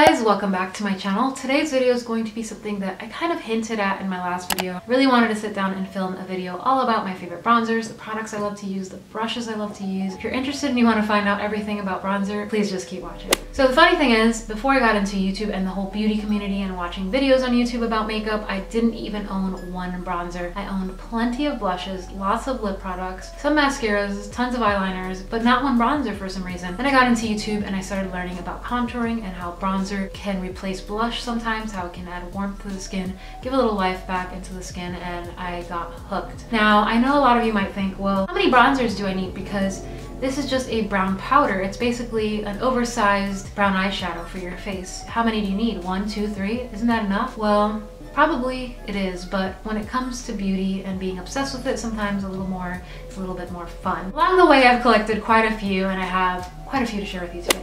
guys, welcome back to my channel. Today's video is going to be something that I kind of hinted at in my last video. Really wanted to sit down and film a video all about my favorite bronzers, the products I love to use, the brushes I love to use. If you're interested and you want to find out everything about bronzer, please just keep watching. So the funny thing is, before I got into YouTube and the whole beauty community and watching videos on YouTube about makeup, I didn't even own one bronzer. I owned plenty of blushes, lots of lip products, some mascaras, tons of eyeliners, but not one bronzer for some reason. Then I got into YouTube and I started learning about contouring and how bronzer can replace blush sometimes, how it can add warmth to the skin, give a little life back into the skin, and I got hooked. Now, I know a lot of you might think, well, how many bronzers do I need? Because this is just a brown powder. It's basically an oversized brown eyeshadow for your face. How many do you need? 1, 2, 3? Isn't that enough? Well, probably it is, but when it comes to beauty and being obsessed with it, sometimes it's a little bit more fun. Along the way, I've collected quite a few, and I have quite a few to share with you today.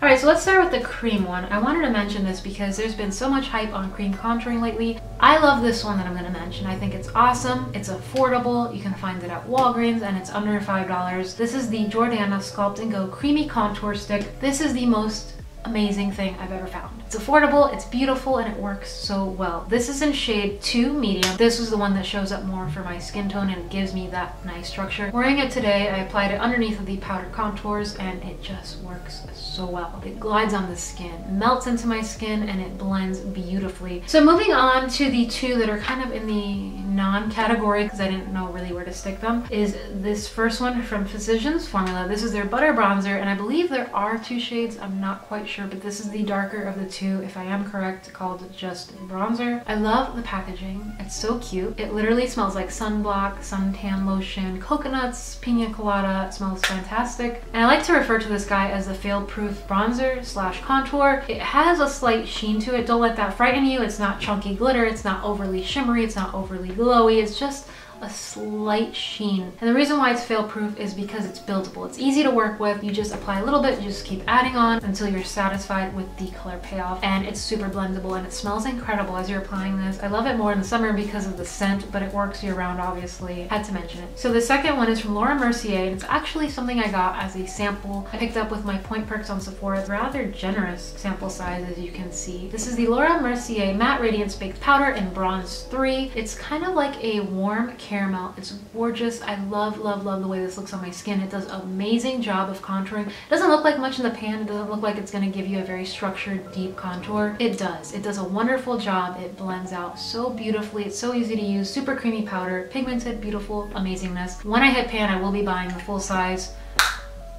Alright, so let's start with the cream one. I wanted to mention this because there's been so much hype on cream contouring lately. I love this one that I'm going to mention. I think it's awesome. It's affordable. You can find it at Walgreens and it's under $5. This is the Jordana Sculpt & Go Creamy Contour Stick. This is the most amazing thing I've ever found. It's affordable, it's beautiful, and it works so well. This is in shade 2 medium. This was the one that shows up more for my skin tone and gives me that nice structure. Wearing it today, I applied it underneath of the powder contours and it just works so well. It glides on the skin, melts into my skin, and it blends beautifully. So moving on to the two that are kind of in the non-category because I didn't know really where to stick them, is this first one from Physicians Formula. This is their butter bronzer, and I believe there are 2 shades. I'm not quite sure, but this is the darker of the 2, if I am correct, called just bronzer. I love the packaging. It's so cute. It literally smells like sunblock, suntan lotion, coconuts, pina colada. It smells fantastic. And I like to refer to this guy as the fail-proof bronzer / contour. It has a slight sheen to it. Don't let that frighten you. It's not chunky glitter. It's not overly shimmery. It's not overly glowy. It's just a slight sheen. And the reason why it's fail-proof is because it's buildable. It's easy to work with. You just apply a little bit, you just keep adding on until you're satisfied with the color payoff, and it's super blendable and it smells incredible as you're applying this. I love it more in the summer because of the scent, but it works year-round, obviously. Had to mention it. So the second one is from Mercier, and it's actually something I got as a sample. I picked up with my point perks on Sephora. It's a rather generous sample size, as you can see. This is the Mercier Matte Radiance Baked Powder in Bronze 3. It's kind of like a warm caramel. It's gorgeous. I love, love, love the way this looks on my skin. It does an amazing job of contouring. It doesn't look like much in the pan. It doesn't look like it's going to give you a very structured, deep contour. It does. It does a wonderful job. It blends out so beautifully. It's so easy to use. Super creamy powder. Pigmented, beautiful, amazingness. When I hit pan, I will be buying the full size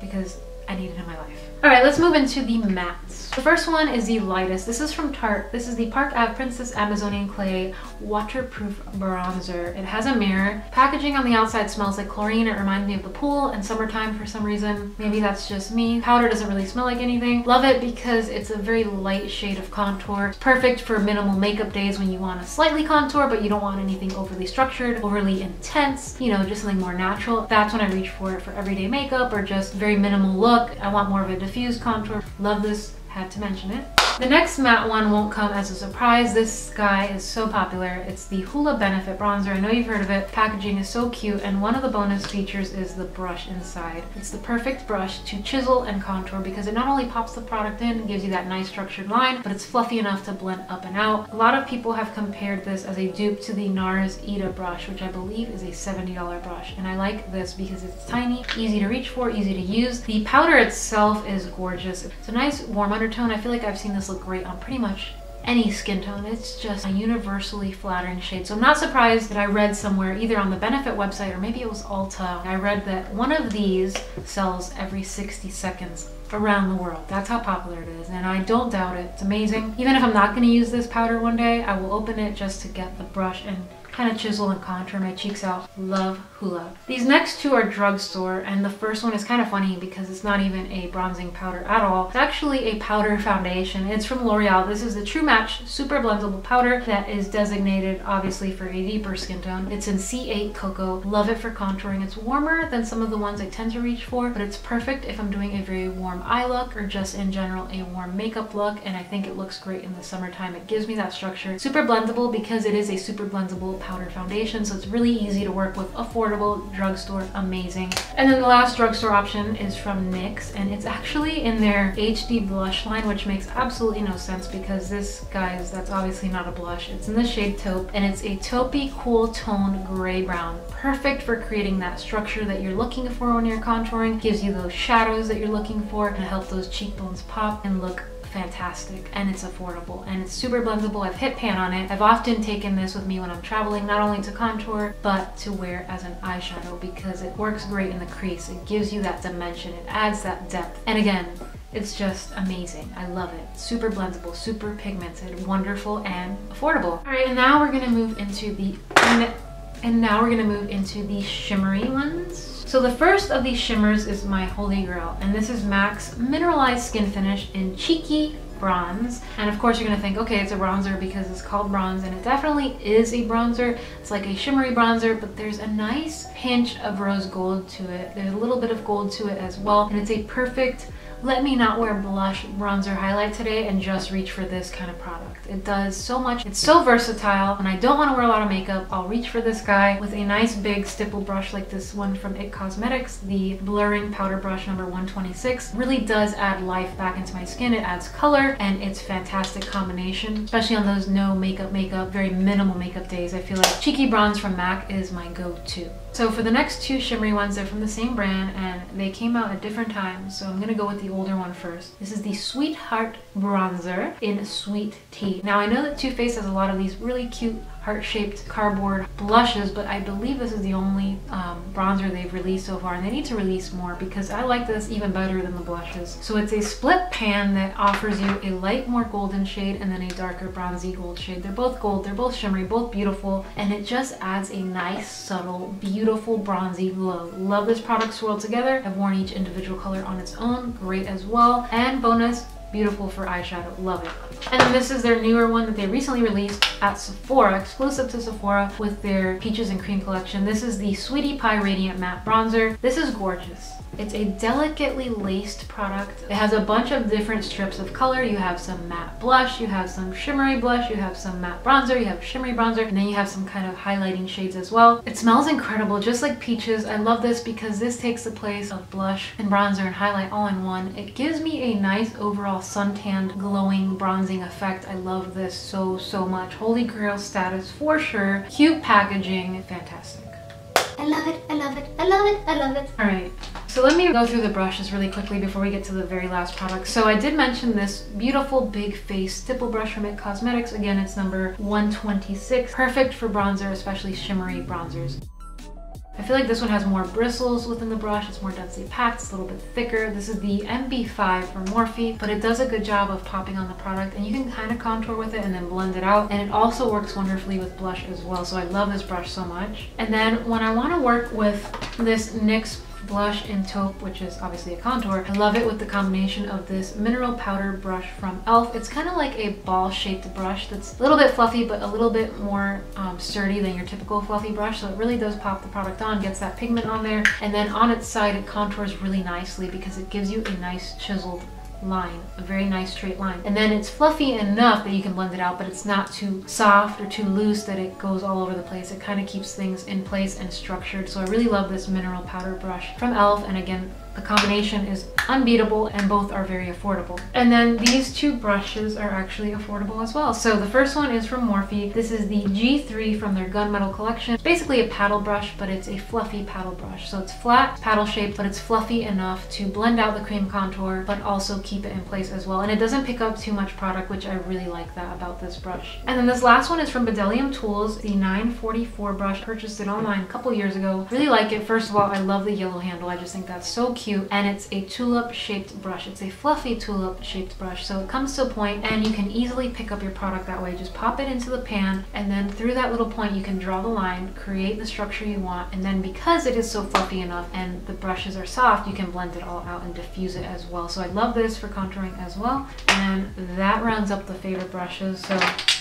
because I need it in my life. Alright, let's move into the mattes. The first one is the lightest. This is from Tarte. This is the Park Ave Princess Amazonian Clay Waterproof Bronzer. It has a mirror. Packaging on the outside smells like chlorine. It reminds me of the pool and summertime for some reason. Maybe that's just me. Powder doesn't really smell like anything. Love it because it's a very light shade of contour. It's perfect for minimal makeup days when you want to slightly contour, but you don't want anything overly structured, overly intense, you know, just something more natural. That's when I reach for it for everyday makeup or just very minimal look. I want more of a diffused contour. Love this. Had to mention it. The next matte one won't come as a surprise. This guy is so popular. It's the Hoola Benefit Bronzer. I know you've heard of it. Packaging is so cute, and one of the bonus features is the brush inside. It's the perfect brush to chisel and contour because it not only pops the product in and gives you that nice structured line, but it's fluffy enough to blend up and out. A lot of people have compared this as a dupe to the NARS Ita brush, which I believe is a $70 brush, and I like this because it's tiny, easy to reach for, easy to use. The powder itself is gorgeous. It's a nice warm undertone. I feel like I've seen this look great on pretty much any skin tone. It's just a universally flattering shade. So I'm not surprised that I read somewhere, either on the Benefit website or maybe it was Ulta, I read that one of these sells every 60 seconds around the world. That's how popular it is, and I don't doubt it. It's amazing. Even if I'm not going to use this powder one day, I will open it just to get the brush and kind of chisel and contour my cheeks out. Love Hoola. These next two are drugstore, and the first one is kind of funny because it's not even a bronzing powder at all. It's actually a powder foundation. It's from L'Oreal. This is the True Match Super Blendable Powder that is designated obviously for a deeper skin tone. It's in C8 Cocoa. Love it for contouring. It's warmer than some of the ones I tend to reach for, but it's perfect if I'm doing a very warm eye look or just in general a warm makeup look, and I think it looks great in the summertime. It gives me that structure. Super blendable because it is a super blendable powder powder foundation, so it's really easy to work with, affordable, drugstore, amazing. And then the last drugstore option is from NYX, and it's actually in their HD blush line, which makes absolutely no sense because this, guys, that's obviously not a blush. It's in the shade taupe, and it's a taupey cool tone gray brown. Perfect for creating that structure that you're looking for when you're contouring. Gives you those shadows that you're looking for and help those cheekbones pop and look fantastic. And it's affordable and it's super blendable. I've hit pan on it. I've often taken this with me when I'm traveling, not only to contour but to wear as an eyeshadow because it works great in the crease. It gives you that dimension, it adds that depth, and again, it's just amazing. I love it. Super blendable, super pigmented, wonderful, and affordable. All right, and now we're gonna move into the shimmery ones. So the first of these shimmers is my holy grail, and this is MAC's Mineralized Skin Finish in Cheeky Bronze. And of course you're gonna think, okay, it's a bronzer because it's called bronze, and it definitely is a bronzer. It's like a shimmery bronzer, but there's a nice pinch of rose gold to it. There's a little bit of gold to it as well, and it's a perfect let me not wear blush bronzer highlight today and just reach for this kind of product. It does so much. It's so versatile. When I don't want to wear a lot of makeup, I'll reach for this guy with a nice big stipple brush like this one from IT Cosmetics. The blurring powder brush number 126 really does add life back into my skin. It adds color, and it's a fantastic combination, especially on those no makeup, very minimal makeup days. I feel like Cheeky Bronze from MAC is my go-to. So for the next two shimmery ones, they're from the same brand and they came out at different times. So I'm gonna go with the older one first. This is the Sweetheart Bronzer in Sweet Tea. Now I know that Too Faced has a lot of these really cute heart-shaped cardboard blushes, but I believe this is the only bronzer they've released so far, and they need to release more because I like this even better than the blushes. So it's a split pan that offers you a light, more golden shade and then a darker bronzy gold shade. They're both gold, they're both shimmery, both beautiful, and it just adds a nice, subtle, beautiful bronzy glow. Love this product swirled together. I've worn each individual color on its own, great as well. And bonus, beautiful for eyeshadow, love it. And then this is their newer one that they recently released at Sephora, exclusive to Sephora with their Peaches and Cream collection. This is the Sweetie Pie Radiant Matte Bronzer. This is gorgeous. It's a delicately laced product. It has a bunch of different strips of color. You have some matte blush, you have some shimmery blush, you have some matte bronzer, you have shimmery bronzer, and then you have some kind of highlighting shades as well. It smells incredible, just like Peaches. I love this because this takes the place of blush and bronzer and highlight all in one. It gives me a nice overall suntanned, glowing, bronzing effect. I love this so, so much. Holy grail status for sure. Cute packaging, fantastic. I love it, I love it, I love it, I love it. All right, so let me go through the brushes really quickly before we get to the very last product. So I did mention this beautiful big face stipple brush from IT Cosmetics. Again, it's number 126. Perfect for bronzer, especially shimmery bronzers. I feel like this one has more bristles within the brush. It's more densely packed, it's a little bit thicker. This is the MB5 from Morphe, but it does a good job of popping on the product, and you can kind of contour with it and then blend it out. And it also works wonderfully with blush as well, so I love this brush so much. And then when I want to work with this NYX blush in taupe, which is obviously a contour, I love it with the combination of this mineral powder brush from e.l.f. It's kind of like a ball-shaped brush that's a little bit fluffy but a little bit more sturdy than your typical fluffy brush, so it really does pop the product on, gets that pigment on there, and then on its side it contours really nicely because it gives you a nice chiseled line, a very nice straight line. And then it's fluffy enough that you can blend it out, but it's not too soft or too loose that it goes all over the place. It kind of keeps things in place and structured. So I really love this mineral powder brush from e.l.f. And again, the combination is unbeatable and both are very affordable. And then these two brushes are actually affordable as well. So the first one is from Morphe. This is the G3 from their Gunmetal collection. It's basically a paddle brush, but it's a fluffy paddle brush. So it's flat, paddle shaped, but it's fluffy enough to blend out the cream contour, but also keep it in place as well. And it doesn't pick up too much product, which I really like that about this brush. And then this last one is from Bdellium Tools, the 944 brush. Purchased it online a couple years ago. Really like it. First of all, I love the yellow handle. I just think that's so cute. And it's a tulip shaped brush. It's a fluffy tulip shaped brush, so it comes to a point and you can easily pick up your product that way. Just pop it into the pan, and then through that little point you can draw the line, create the structure you want, and then because it is so fluffy enough and the brushes are soft, you can blend it all out and diffuse it as well. So I love this for contouring as well. And that rounds up the favorite brushes. So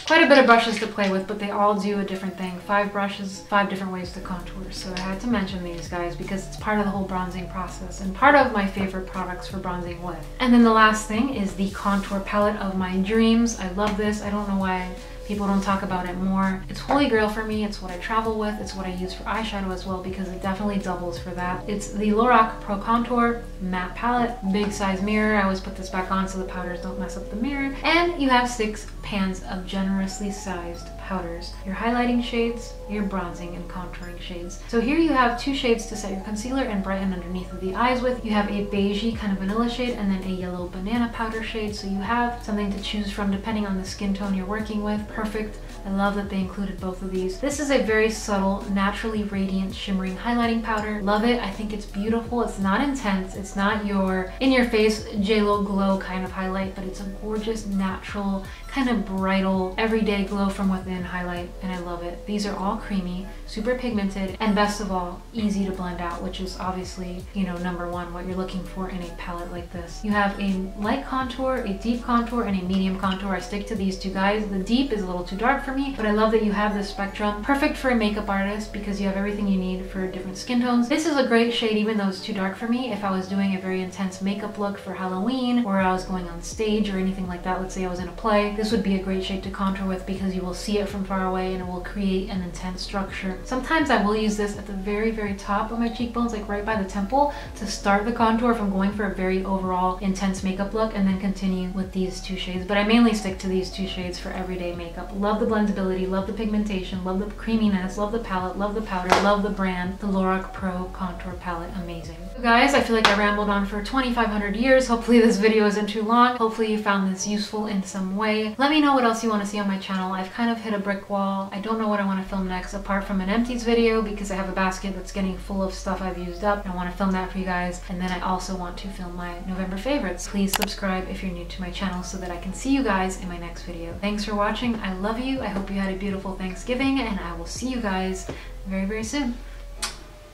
quite a bit of brushes to play with, but they all do a different thing. 5 brushes, 5 different ways to contour. So I had to mention these guys because it's part of the whole bronzing process and part of my favorite products for bronzing with. And then the last thing is the contour palette of my dreams. I love this. I don't know why People don't talk about it more. It's holy grail for me. It's what I travel with. It's what I use for eyeshadow as well because it definitely doubles for that. It's the LOreal Pro Contour Matte Palette. Big size mirror. I always put this back on so the powders don't mess up the mirror. And you have 6 pans of generously sized powders. Your highlighting shades, your bronzing and contouring shades. So here you have 2 shades to set your concealer and brighten underneath of the eyes with. You have a beigey kind of vanilla shade and then a yellow banana powder shade. So you have something to choose from depending on the skin tone you're working with. Perfect. I love that they included both of these. This is a very subtle, naturally radiant, shimmering highlighting powder. Love it. I think it's beautiful. It's not intense. It's not your in-your-face JLo glow kind of highlight, but it's a gorgeous, natural, kind of bridal, everyday glow from within highlight, and I love it. These are all creamy, super pigmented, and best of all, easy to blend out, which is obviously, you know, number one, what you're looking for in a palette like this. You have a light contour, a deep contour, and a medium contour. I stick to these 2 guys. The deep is a little too dark for me, but I love that you have this spectrum. Perfect for a makeup artist because you have everything you need for different skin tones. This is a great shade even though it's too dark for me if I was doing a very intense makeup look for Halloween or I was going on stage or anything like that. Let's say I was in a play. This would be a great shade to contour with because you will see it from far away and it will create an intense structure. Sometimes I will use this at the very, very top of my cheekbones, like right by the temple, to start the contour if I'm going for a very overall intense makeup look and then continue with these 2 shades. But I mainly stick to these 2 shades for everyday makeup. Love the blendability, love the pigmentation, love the creaminess, love the palette, love the powder, love the brand. The LOreal Pro Contour Palette, amazing. So guys, I feel like I rambled on for 2,500 years. Hopefully this video isn't too long. Hopefully you found this useful in some way. Let me know what else you want to see on my channel. I've kind of hit a brick wall. I don't know what I want to film next apart from an empties video because I have a basket that's getting full of stuff I've used up. I want to film that for you guys. And then I also want to film my November favorites. Please subscribe if you're new to my channel so that I can see you guys in my next video. Thanks for watching. I love you. I hope you had a beautiful Thanksgiving and I will see you guys very, very soon.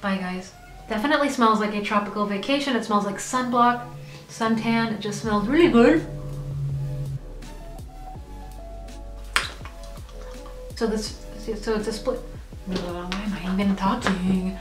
Bye guys. Definitely smells like a tropical vacation. It smells like sunblock, suntan. It just smells really good. So it's a split. Why am I even talking?